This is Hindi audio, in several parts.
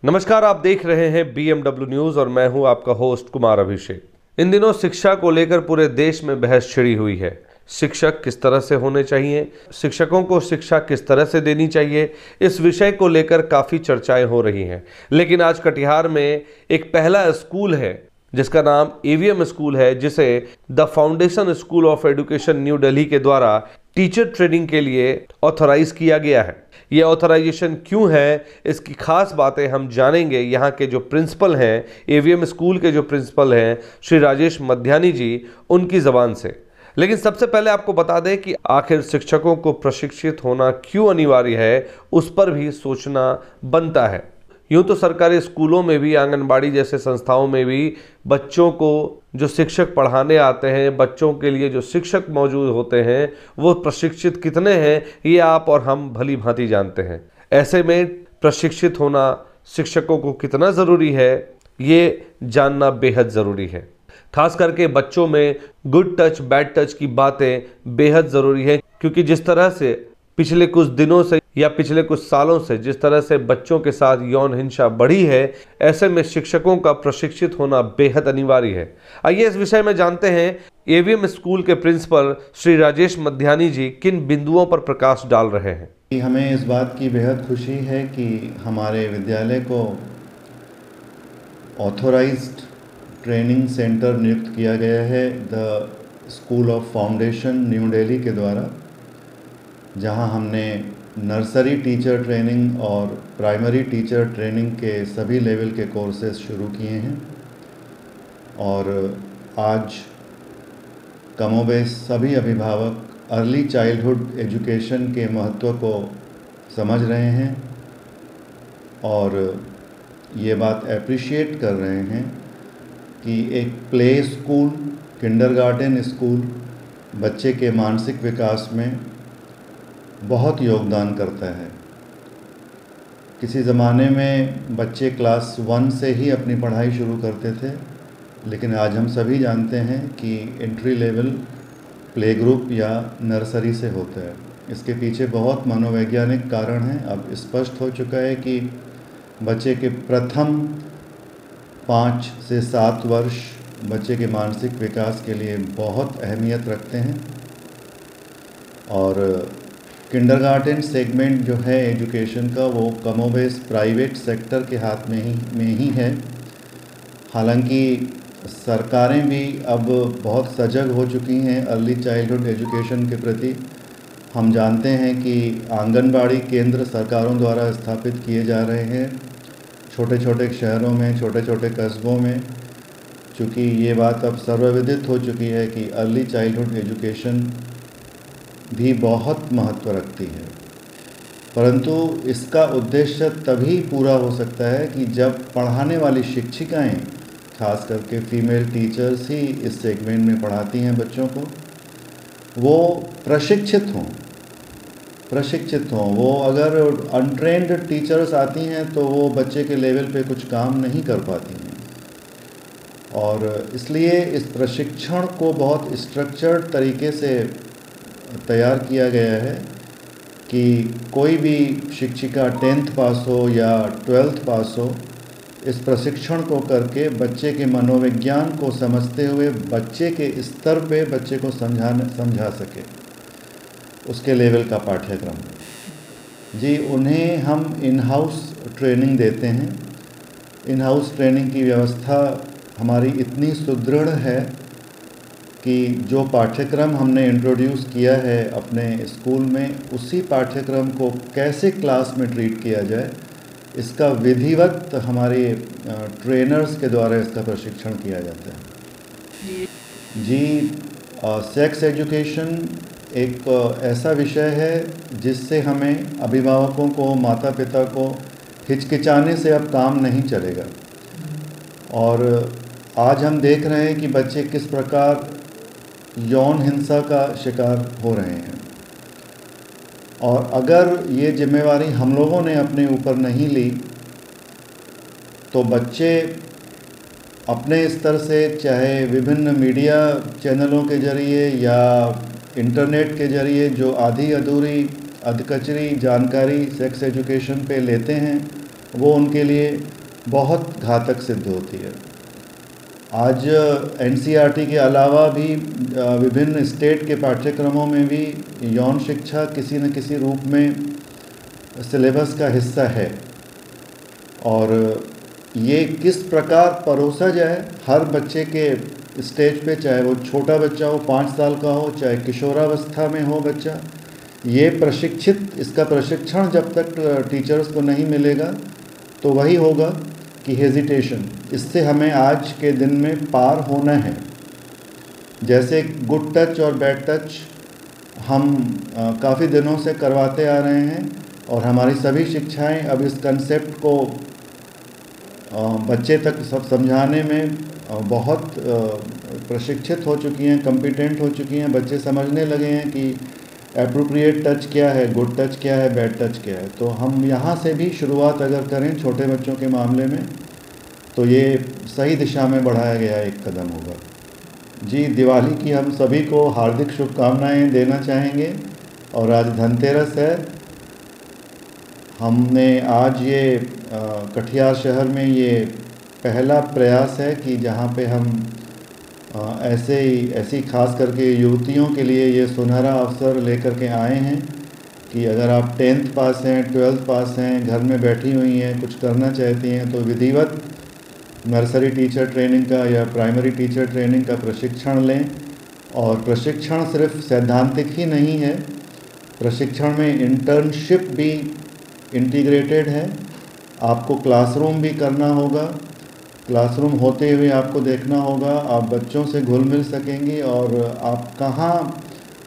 नमस्कार, आप देख रहे हैं BMW न्यूज और मैं हूं आपका होस्ट कुमार अभिषेक। इन दिनों शिक्षा को लेकर पूरे देश में बहस छिड़ी हुई है। शिक्षक किस तरह से होने चाहिए, शिक्षकों को शिक्षा किस तरह से देनी चाहिए, इस विषय को लेकर काफी चर्चाएं हो रही हैं। लेकिन आज कटिहार में एक पहला स्कूल है जिसका नाम AVM स्कूल है, जिसे the foundation school of education new Delhi के द्वारा टीचर ट्रेनिंग के लिए ऑथराइज किया गया है। ये ऑथराइजेशन क्यों है, इसकी खास बातें हम जानेंगे यहाँ के जो प्रिंसिपल हैं, AVM स्कूल के जो प्रिंसिपल हैं श्री राजेश मध्यानी जी, उनकी ज़बान से। लेकिन सबसे पहले आपको बता दें कि आखिर शिक्षकों को प्रशिक्षित होना क्यों अनिवार्य है, उस पर भी सोचना बनता है। यूँ तो सरकारी स्कूलों में भी, आंगनबाड़ी जैसे संस्थाओं में भी बच्चों को जो शिक्षक पढ़ाने आते हैं, बच्चों के लिए जो शिक्षक मौजूद होते हैं, वो प्रशिक्षित कितने हैं ये आप और हम भली भांति जानते हैं। ऐसे में प्रशिक्षित होना शिक्षकों को कितना ज़रूरी है, ये जानना बेहद ज़रूरी है। खास करके बच्चों में गुड टच बैड टच की बातें बेहद ज़रूरी है, क्योंकि जिस तरह से पिछले कुछ दिनों से या पिछले कुछ सालों से जिस तरह से बच्चों के साथ यौन हिंसा बढ़ी है, ऐसे में शिक्षकों का प्रशिक्षित होना बेहद अनिवार्य है। आइए इस विषय में जानते हैं AVM स्कूल के प्रिंसिपल श्री राजेश मध्यानी जी किन बिंदुओं पर प्रकाश डाल रहे हैं। हमें इस बात की बेहद खुशी है कि हमारे विद्यालय को ऑथोराइज्ड ट्रेनिंग सेंटर नियुक्त किया गया है the school of foundation new Delhi के द्वारा, जहां हमने नर्सरी टीचर ट्रेनिंग और प्राइमरी टीचर ट्रेनिंग के सभी लेवल के कोर्सेज शुरू किए हैं। और आज कमोबेश सभी अभिभावक अर्ली चाइल्डहुड एजुकेशन के महत्व को समझ रहे हैं और ये बात एप्रिशिएट कर रहे हैं कि एक प्ले स्कूल, किंडरगार्टन स्कूल बच्चे के मानसिक विकास में बहुत योगदान करता है। किसी ज़माने में बच्चे क्लास 1 से ही अपनी पढ़ाई शुरू करते थे, लेकिन आज हम सभी जानते हैं कि एंट्री लेवल प्ले ग्रुप या नर्सरी से होता है। इसके पीछे बहुत मनोवैज्ञानिक कारण हैं। अब स्पष्ट हो चुका है कि बच्चे के प्रथम 5 से 7 वर्ष बच्चे के मानसिक विकास के लिए बहुत अहमियत रखते हैं। और किंडरगार्टन सेगमेंट जो है एजुकेशन का, वो कमोबेश प्राइवेट सेक्टर के हाथ में ही है। हालांकि सरकारें भी अब बहुत सजग हो चुकी हैं अर्ली चाइल्डहुड एजुकेशन के प्रति। हम जानते हैं कि आंगनबाड़ी केंद्र सरकारों द्वारा स्थापित किए जा रहे हैं छोटे छोटे शहरों में, छोटे छोटे कस्बों में। चूँकि ये बात अब सर्वविदित हो चुकी है कि अर्ली चाइल्डहुड एजुकेशन भी बहुत महत्व रखती है, परंतु इसका उद्देश्य तभी पूरा हो सकता है कि जब पढ़ाने वाली शिक्षिकाएं, खास करके फीमेल टीचर्स ही इस सेगमेंट में पढ़ाती हैं बच्चों को, वो प्रशिक्षित हों। वो अगर अनट्रेंड टीचर्स आती हैं तो वो बच्चे के लेवल पे कुछ काम नहीं कर पाती हैं। और इसलिए इस प्रशिक्षण को बहुत स्ट्रक्चर्ड तरीके से तैयार किया गया है कि कोई भी शिक्षिका 10th पास हो या 12th पास हो, इस प्रशिक्षण को करके बच्चे के मनोविज्ञान को समझते हुए बच्चे के स्तर पे बच्चे को समझा सके, उसके लेवल का पाठ्यक्रम। जी, उन्हें हम इन हाउस ट्रेनिंग देते हैं। इन हाउस ट्रेनिंग की व्यवस्था हमारी इतनी सुदृढ़ है कि जो पाठ्यक्रम हमने इंट्रोड्यूस किया है अपने स्कूल में, उसी पाठ्यक्रम को कैसे क्लास में ट्रीट किया जाए, इसका विधिवत हमारे ट्रेनर्स के द्वारा इसका प्रशिक्षण किया जाता है। जी, सेक्स एजुकेशन एक ऐसा विषय है जिससे हमें अभिभावकों को, माता पिता को हिचकिचाने से अब काम नहीं चलेगा। और आज हम देख रहे हैं कि बच्चे किस प्रकार यौन हिंसा का शिकार हो रहे हैं। और अगर ये जिम्मेवारी हम लोगों ने अपने ऊपर नहीं ली तो बच्चे अपने स्तर से, चाहे विभिन्न मीडिया चैनलों के ज़रिए या इंटरनेट के ज़रिए जो आधी अधूरी अधकचरी जानकारी सेक्स एजुकेशन पे लेते हैं, वो उनके लिए बहुत घातक सिद्ध होती है। आज एनसीईआरटी के अलावा भी विभिन्न स्टेट के पाठ्यक्रमों में भी यौन शिक्षा किसी न किसी रूप में सिलेबस का हिस्सा है, और ये किस प्रकार परोसा जाए हर बच्चे के स्टेज पे, चाहे वो छोटा बच्चा हो, 5 साल का हो, चाहे किशोरावस्था में हो बच्चा, ये इसका प्रशिक्षण जब तक टीचर्स को नहीं मिलेगा तो वही होगा कि हेजिटेशन। इससे हमें आज के दिन में पार होना है। जैसे गुड टच और बैड टच हम काफ़ी दिनों से करवाते आ रहे हैं, और हमारी सभी शिक्षाएं अब इस कंसेप्ट को बच्चे तक सब समझाने में बहुत प्रशिक्षित हो चुकी हैं, कॉम्पिटेंट हो चुकी हैं। बच्चे समझने लगे हैं कि एप्रोप्रिएट टच क्या है, गुड टच क्या है, बैड टच क्या है। तो हम यहाँ से भी शुरुआत अगर करें छोटे बच्चों के मामले में, तो ये सही दिशा में बढ़ाया गया एक कदम होगा। जी, दिवाली की हम सभी को हार्दिक शुभकामनाएं देना चाहेंगे। और आज धनतेरस है। हमने आज ये कटिहार शहर में ये पहला प्रयास है कि जहाँ पे हम ऐसी खास करके युवतियों के लिए ये सुनहरा अवसर लेकर के आए हैं कि अगर आप 10th पास हैं, 12th पास हैं, घर में बैठी हुई हैं, कुछ करना चाहती हैं, तो विधिवत नर्सरी टीचर ट्रेनिंग का या प्राइमरी टीचर ट्रेनिंग का प्रशिक्षण लें। और प्रशिक्षण सिर्फ सैद्धांतिक ही नहीं है, प्रशिक्षण में इंटर्नशिप भी इंटीग्रेटेड है। आपको क्लासरूम भी करना होगा, क्लासरूम होते हुए आपको देखना होगा, आप बच्चों से घुल मिल सकेंगी, और आप कहाँ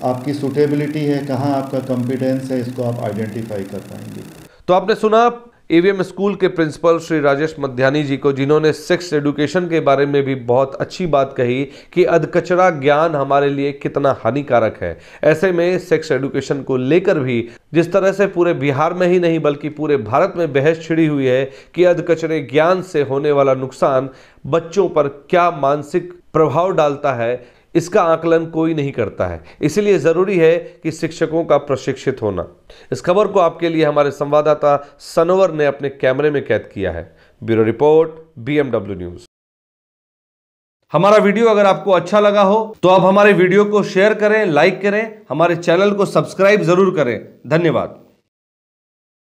आपकी सूटेबिलिटी है, कहाँ आपका कॉम्पिटेंस है, इसको आप आइडेंटिफाई कर पाएंगे। तो आपने सुना एवीएम स्कूल के प्रिंसिपल श्री राजेश मध्यानी जी को, जिन्होंने सेक्स एजुकेशन के बारे में भी बहुत अच्छी बात कही कि अधकचरा ज्ञान हमारे लिए कितना हानिकारक है। ऐसे में सेक्स एजुकेशन को लेकर भी जिस तरह से पूरे बिहार में ही नहीं बल्कि पूरे भारत में बहस छिड़ी हुई है कि अधकचरे ज्ञान से होने वाला नुकसान बच्चों पर क्या मानसिक प्रभाव डालता है, इसका आकलन कोई नहीं करता है। इसलिए जरूरी है कि शिक्षकों का प्रशिक्षित होना। इस खबर को आपके लिए हमारे संवाददाता सनोवर ने अपने कैमरे में कैद किया है। Bureau report, BMW news. हमारा वीडियो अगर आपको अच्छा लगा हो तो आप हमारे वीडियो को शेयर करें, लाइक करें, हमारे चैनल को सब्सक्राइब जरूर करें। धन्यवाद।